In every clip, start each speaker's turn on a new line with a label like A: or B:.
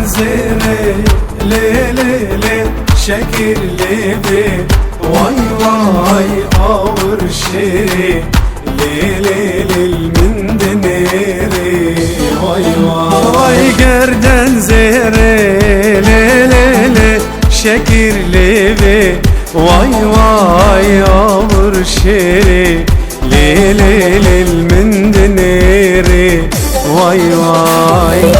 A: زيني لي لي لي شكر لي بي واي واي اور شيري لي لي لي من دنيري واي واي قردن زيري لي لي لي شكر لي بي واي واي اور شيري لي لي لي من دنيري واي واي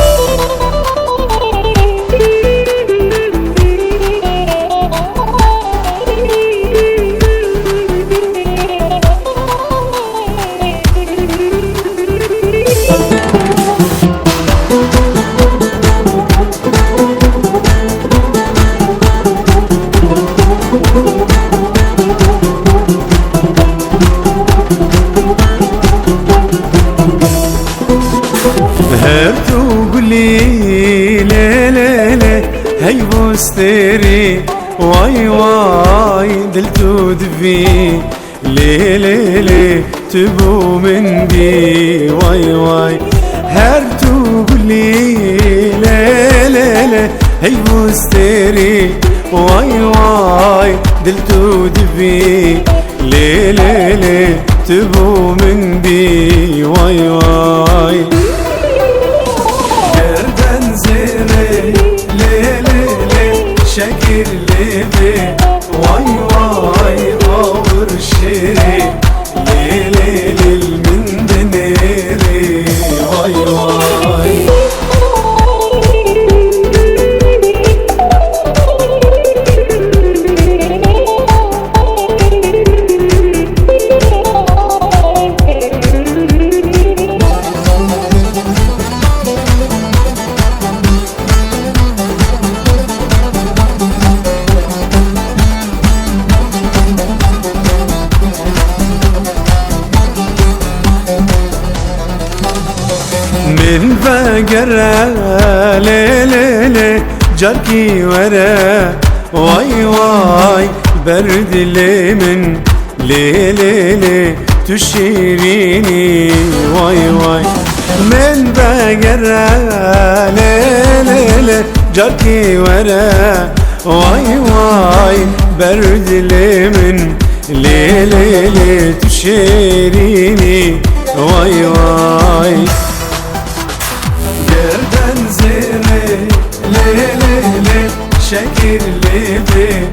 A: هرتو قولي لي لي لي هي بوستري واي واي دلتو دفي لي لي لي تبو من بي واي واي هرتو قولي لي لي لي هي بوستري واي واي دلتو دفي لي لي لي تبو من بي واي واي شكر لي بي واي واي اور شيري لي لي لي من دنيري واي واي من بقرة لي لي لي جركي ورا واي واي برد لي من لي لي لي تشيريني واي واي من بقرة لي لي لي جركي ورا واي واي برد لي من لي لي لي تشيريني واي واي قردن زيني لي لي لي شكر لي بي